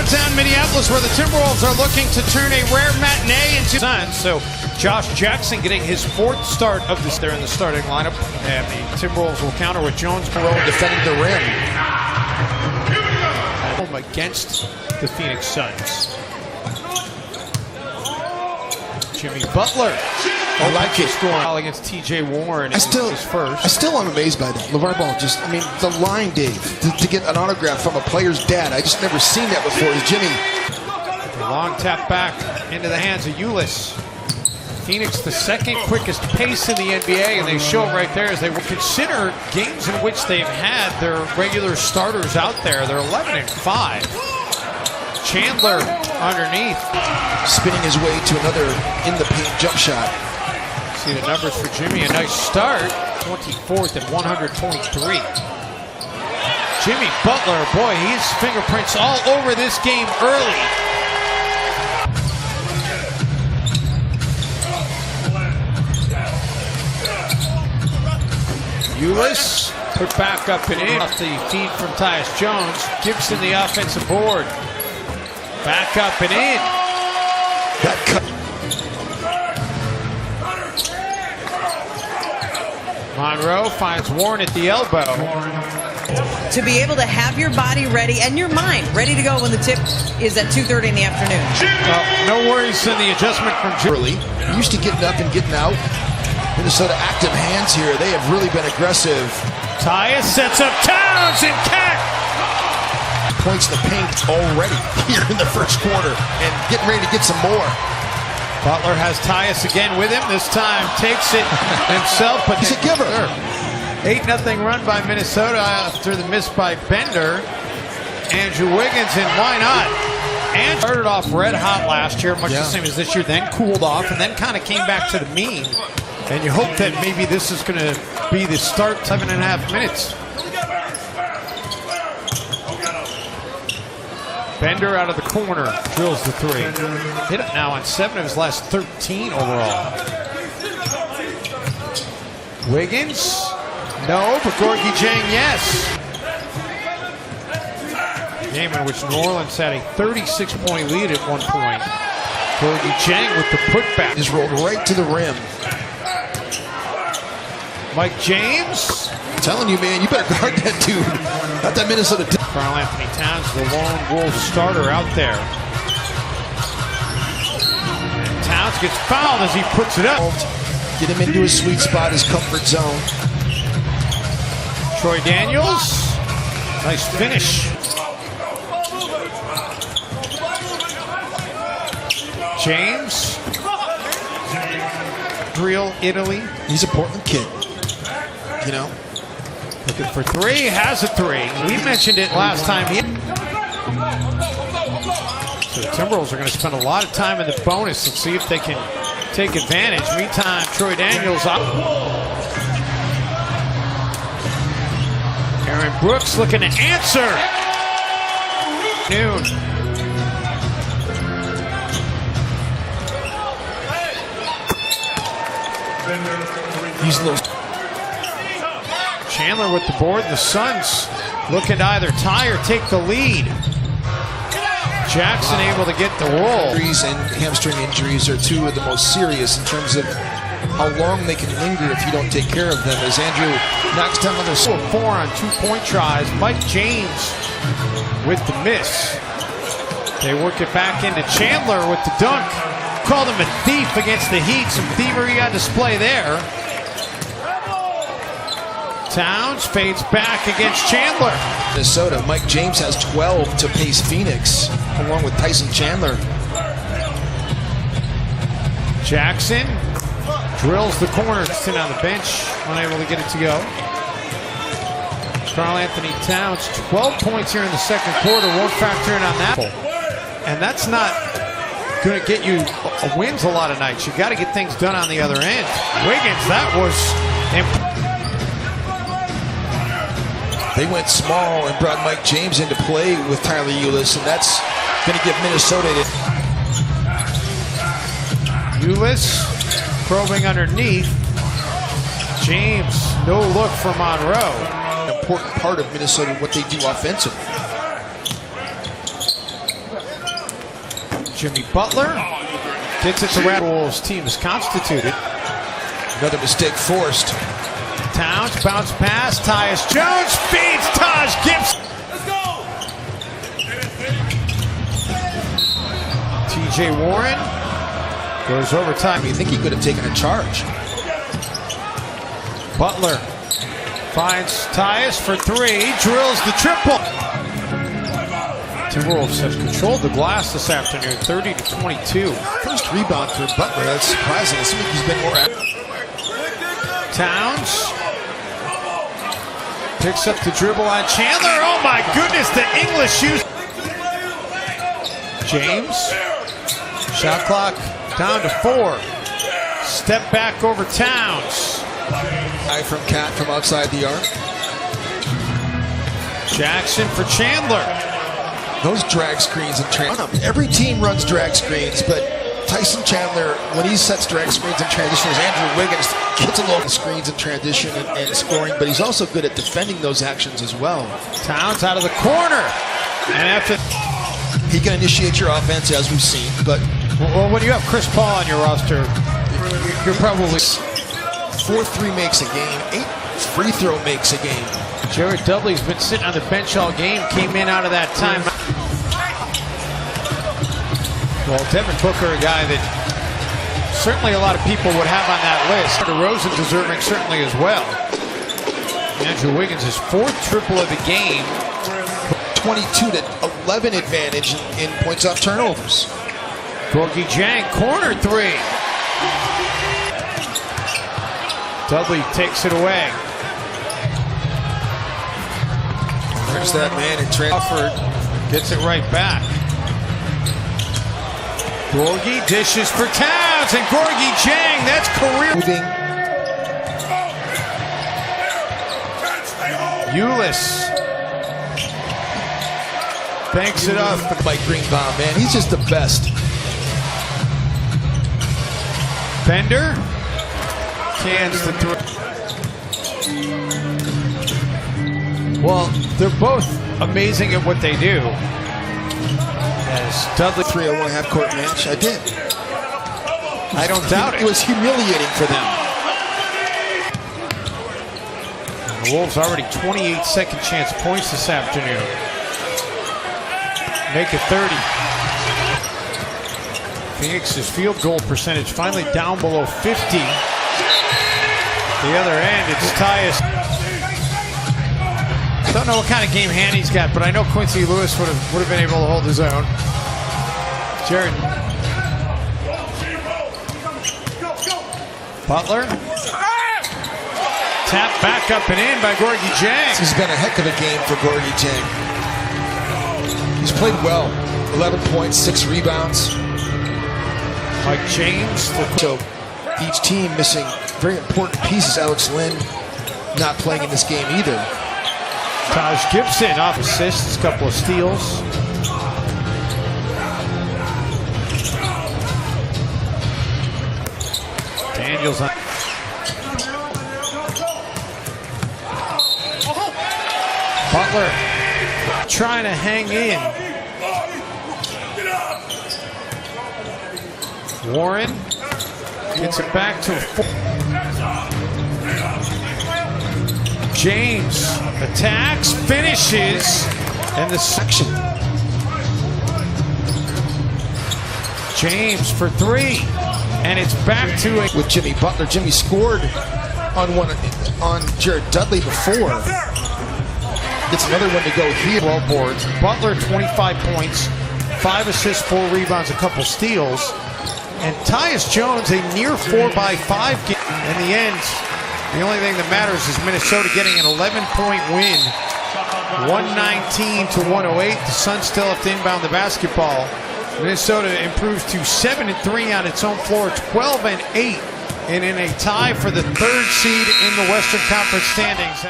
downtown Minneapolis, where the Timberwolves are looking to turn a rare matinee into Suns. So Josh Jackson getting his fourth start of this there in the starting lineup. And the Timberwolves will counter with Jones defending the rim. Against the Phoenix Suns. Jimmy Butler. I like it. Scoring against T.J. Warren. I still am amazed by that. LeVar Ball the line, Dave, to get an autograph from a player's dad. I just never seen that before. Is Jimmy. The long tap back into the hands of Ulis. Phoenix, the second quickest pace in the NBA, and they show it right there as they will consider games in which they've had their regular starters out there. They're 11-5. Chandler underneath. Spinning his way to another in-the-paint jump shot. See the numbers for Jimmy, a nice start. 24th at 123. Jimmy Butler, boy, his fingerprints all over this game early. Ulis put back up and in. Off the feed from Tyus Jones. Gibson the offensive board. Back up and in. That cut. Monroe finds Warren at the elbow. To be able to have your body ready and your mind ready to go when the tip is at 2:30 in the afternoon. No worries in the adjustment from Jimmy. Used to getting up and getting out. Minnesota active hands here. They have really been aggressive. Tyus sets up Towns and Cat. Points in the paint already here in the first quarter and getting ready to get some more. Butler has Tyus again with him. This time takes it himself. But he's a giver. 8-0 run by Minnesota after the miss by Bender. Andrew Wiggins, and why not? And started off red hot last year, much the same as this year, then cooled off, and then kind of came back to the mean. And you hope that maybe this is going to be the start, 7.5 minutes. Bender out of the corner, drills the three. Hit it now on 7 of his last 13 overall. Wiggins, no, but Gorgui Dieng, yes. Game in which New Orleans had a 36-point lead at one point. Gorgui Dieng with the putback. Just rolled right to the rim. Mike James. I'm telling you, man, you better guard that dude. Not that Minnesota. Karl Anthony Towns, the lone Wolves starter out there. And Towns gets fouled as he puts it up. Get him into his sweet spot, his comfort zone. Troy Daniels. Nice finish. James. Real Italy. He's a Portland kid. You know, looking for three, has a three. We mentioned it last time. So the Timberwolves are going to spend a lot of time in the bonus and see if they can take advantage. Meantime, Troy Daniels up. Aaron Brooks looking to answer. Noon. He's a little. Chandler with the board. The Suns looking to either tie or take the lead. Jackson able to get the roll. Injuries and hamstring injuries are two of the most serious in terms of how long they can linger if you don't take care of them. As Andrew knocks down another 4 on 2-point tries. Mike James with the miss. They work it back into Chandler with the dunk. Called him a thief against the Heat. Some thievery on display there. Towns fades back against Chandler. Minnesota, Mike James has 12 to pace Phoenix, along with Tyson Chandler. Jackson drills the corner. Sitting on the bench, unable to get it to go. Karl Anthony Towns, 12 points here in the second quarter. Won't factor in on that. And that's not going to get you wins a lot of nights. You got to get things done on the other end. Wiggins, that was They went small and brought Mike James into play with Tyler Ulis, and that's going to give Minnesota Ulis probing underneath. James, no look for Monroe. An important part of Minnesota, what they do offensively. Jimmy Butler gets it to Wolves. Team is constituted. Another mistake forced. Towns bounce pass. Tyus Jones feeds Taj Gibson. TJ Warren goes overtime. You think he could have taken a charge? Butler finds Tyus for three. Drills the triple. Timberwolves have controlled the glass this afternoon, 30-22. First rebound for Butler. That's surprising. It seems like he's been more active. Towns picks up the dribble on Chandler. Oh my goodness, the English use. James, shot clock down to 4. Step back over Towns. Eye from Cat from outside the arc. Jackson for Chandler. Those drag screens and every team runs drag screens, but Tyson Chandler, when he sets drag screens in transition, as Andrew Wiggins gets a load of screens in transition and scoring, but he's also good at defending those actions as well. Towns out of the corner, and after he can initiate your offense, as we've seen. But well, when you have Chris Paul on your roster, you're probably 4-3 makes a game, 8 free throw makes a game. Jared Dudley's been sitting on the bench all game, came in out of that time. Well, Devin Booker, a guy that certainly a lot of people would have on that list. DeRozan deserving certainly as well. Andrew Wiggins' 4th triple of the game. 22-11 advantage in points off turnovers. Gorgie Jang, corner 3. Dudley takes it away. There's that man in Crawford gets it right back. Gorgie dishes for Towns, and Gorgie Jang, that's career. Ulis banks it up. Mike Greenbaum, man, he's just the best. Bender cans the three. Well, they're both amazing at what they do. As Dudley 3-on-1 half-court match, I did. I don't doubt it. It was humiliating for them. And the Wolves already 28 second chance points this afternoon. Make it 30. Phoenix's field goal percentage finally down below 50. The other end, it's Tyus. Don't know what kind of game hand he's got, but I know Quincy Lewis would have been able to hold his own. Jared. Butler. Tap back up and in by Gorgie Jang. This has been a heck of a game for Gorgie Jang. He's played well. 11 points, 6 rebounds. Mike James. So each team missing very important pieces. Alex Lynn not playing in this game either. Taj Gibson off assists, a couple of steals. Daniels on. Butler trying to hang in. Warren gets it back to 4. James attacks, finishes, and the section. James for 3, and it's back to it with Jimmy Butler. Jimmy scored on Jared Dudley before. Gets another one to go here. 12 boards. Butler 25 points, 5 assists, 4 rebounds, a couple steals, and Tyus Jones a near 4-by-5 game. In the end, the only thing that matters is Minnesota getting an 11-point win, 119-108. The Suns still have to inbound the basketball. Minnesota improves to 7-3 on its own floor, 12-8, and in a tie for the 3rd seed in the Western Conference standings.